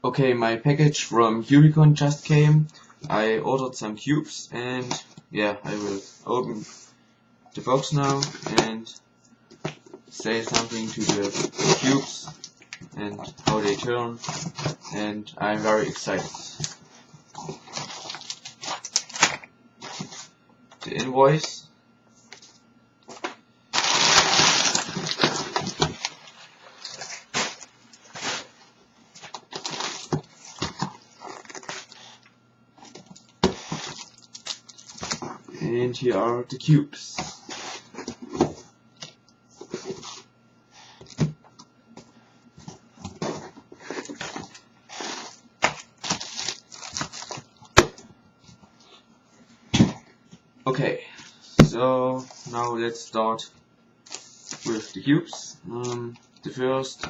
Okay, my package from Cubikon just came. I ordered some cubes and yeah, I will open the box now and say something to the cubes and how they turn, and I'm very excited. The invoice. And here are the cubes. Okay, so now let's start with the cubes. The first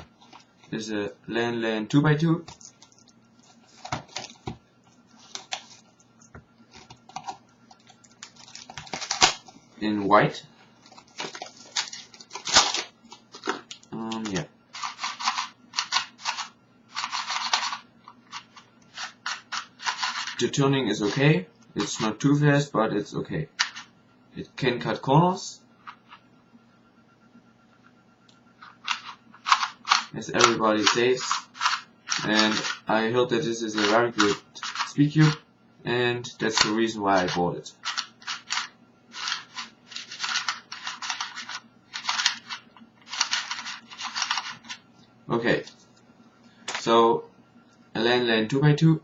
is a Lan Lan 2x2. In white. Yeah. The turning is okay. It's not too fast, but it's okay. It can cut corners, as everybody says. And I heard that this is a very good speed cube, and that's the reason why I bought it. Okay, so a Lan Lan 2x2.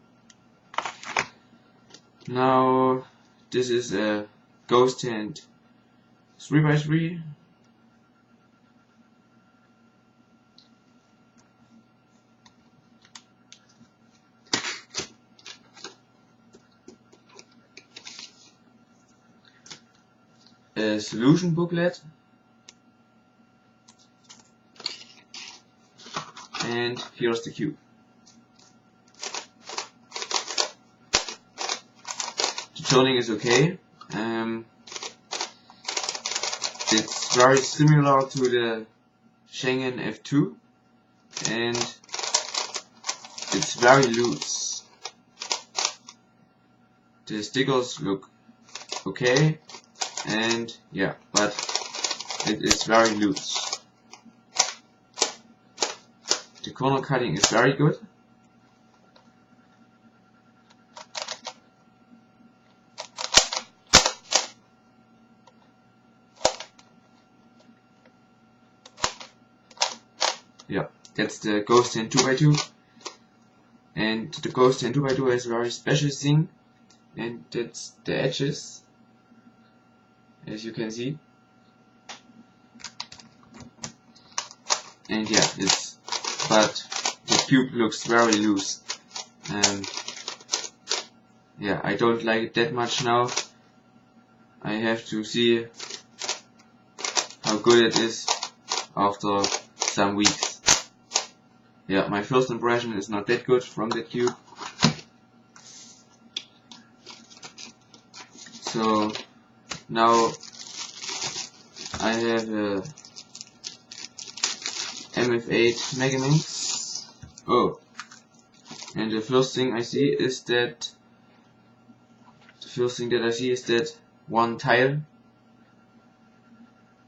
Now this is a Ghosthand 3x3. A solution booklet. And here's the cube. The turning is okay. It's very similar to the Haiyan F2, and it's very loose. The stickers look okay, and yeah, but it is very loose. The corner cutting is very good. Yeah, that's the Ghosthand 2x2. And the Ghosthand 2x2 has a very special thing, and that's the edges, as you can see. And yeah, but the cube looks very loose. Yeah, I don't like it that much now. I have to see how good it is after some weeks. Yeah, my first impression is not that good from that cube. So now I have a Mf8 Megaminx. Oh, and the first thing I see is that one tile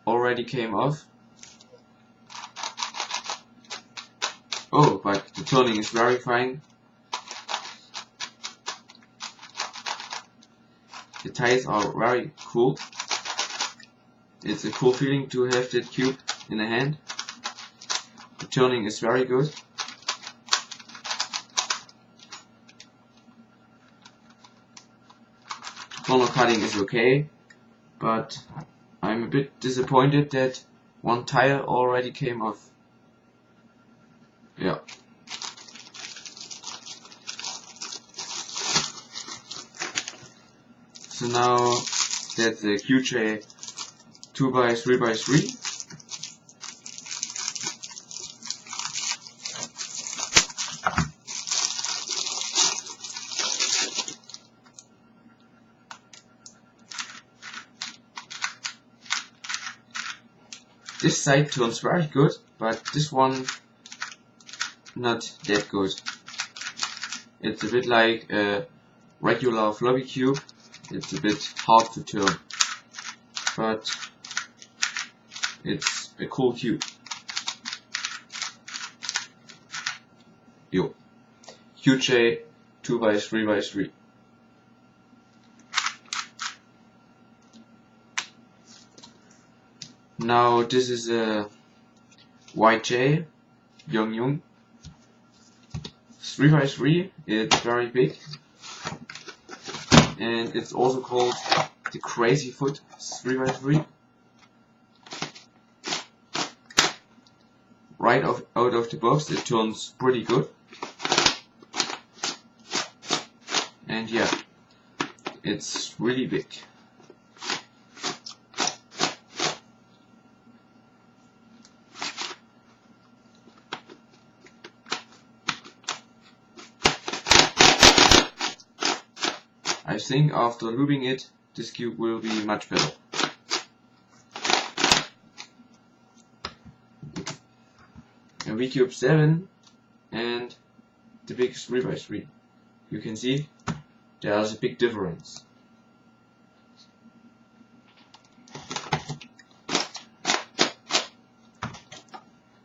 already came off. Oh, but the turning is very fine. The tiles are very cool. It's a cool feeling to have that cube in the hand. The turning is very good. The corner cutting is okay, but I'm a bit disappointed that one tile already came off. Yeah. So now that's the QJ 2x3x3. This side turns very good, but this one not that good. It's a bit like a regular floppy cube. It's a bit hard to turn, but it's a cool cube. Yo, QJ 2x3x3. Now this is a YJ GuHong 3x3. It's very big, and it's also called the Crazy Foot 3x3. Right out of the box, it turns pretty good, and yeah, it's really big. I think after looping it, this cube will be much better. A VCube 7 and the big 3x3. You can see there's a big difference.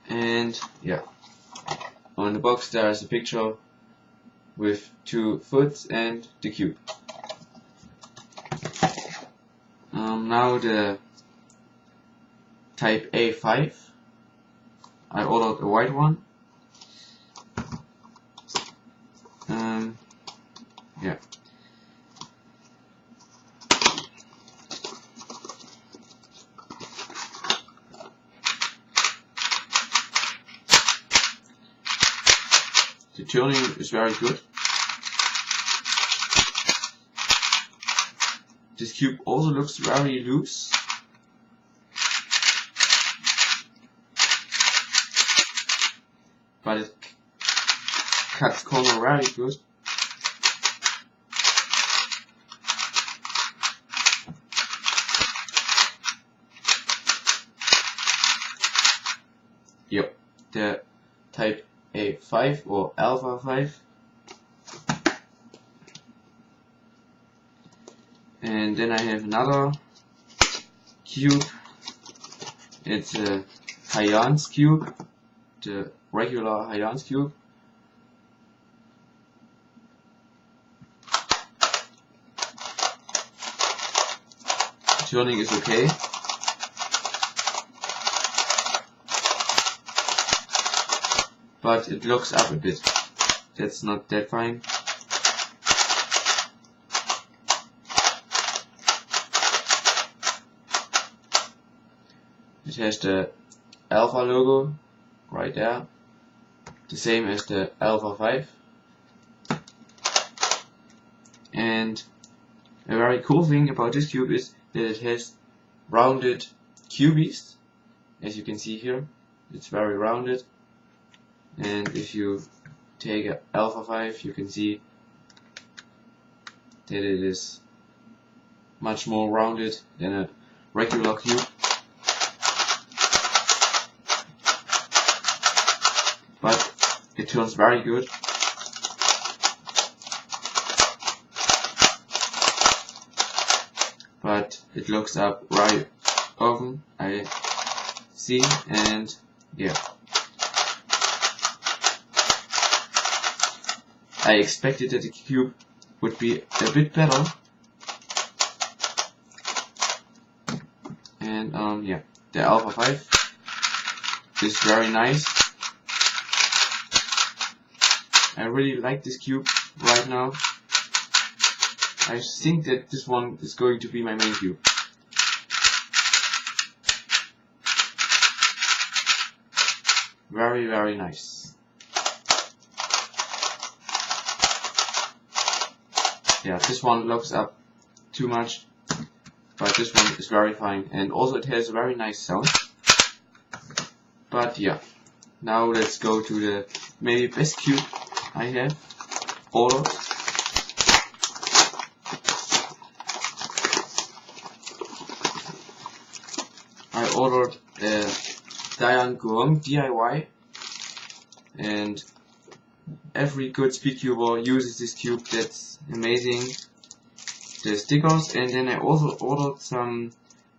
And yeah, on the box there is a picture with 2 foots and the cube. Now the Type A5. I ordered a white one. Yeah. The turning is very good. This cube also looks very loose. But it cuts corner very good. Yep, the Type A5 or Alpha 5. And then I have another cube. It's a Haiyan's cube, the regular Haiyan's cube. Turning is okay. But it looks up a bit. That's not that fine. It has the Alpha logo right there, the same as the Alpha 5. And a very cool thing about this cube is that it has rounded cubies, as you can see here. It's very rounded, and if you take an Alpha 5, you can see that it is much more rounded than a regular cube. But it turns very good. But it looks up right often, I see, and yeah. I expected that the cube would be a bit better. And yeah, the Alpha 5 is very nice. I really like this cube right now. I think that this one is going to be my main cube. Very, very nice. Yeah, this one looks up too much, but this one is very fine, and also it has a very nice sound. But yeah, now let's go to the maybe best cube I have ordered. I ordered a Dayan GuHong DIY, and every good speedcuber uses this cube. That's amazing. The stickers, and then I also ordered some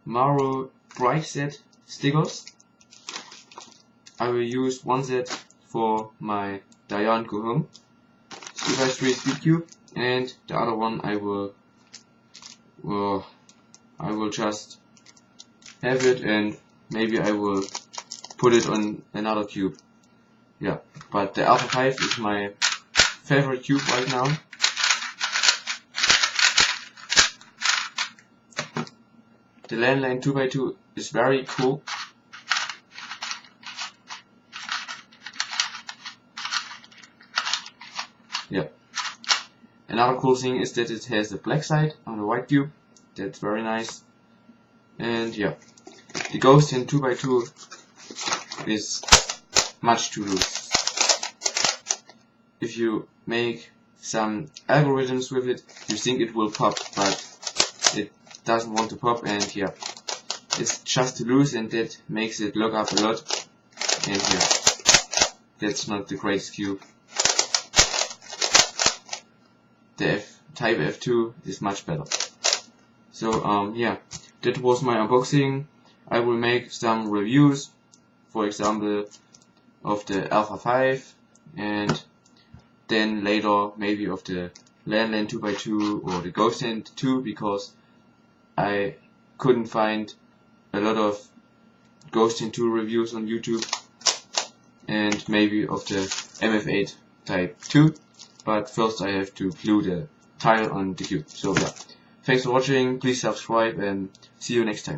Maru Bright stickers. I will use one set for my Dayan GuHong 3x3 speedcube, and the other one I will just have it, and maybe I will put it on another cube. Yeah, but the Alpha 5 is my favorite cube right now. The Lan Lan 2x2 is very cool. Yeah. Another cool thing is that it has a black side on the white cube. That's very nice. And yeah, the Ghosthand 2x2 is much too loose. If you make some algorithms with it, you think it will pop, but it doesn't want to pop, and yeah, it's just too loose, and that makes it lock up a lot, and yeah, that's not the greatest cube. The Type F2 is much better. So yeah, that was my unboxing. I will make some reviews, for example of the Alpha 5, and then later maybe of the Lan Lan 2x2 or the Ghosthand II, because I couldn't find a lot of Ghosthand II reviews on YouTube, and maybe of the Mf8 Type II. But first I have to glue the tile on the cube. So yeah, thanks for watching, please subscribe, and see you next time.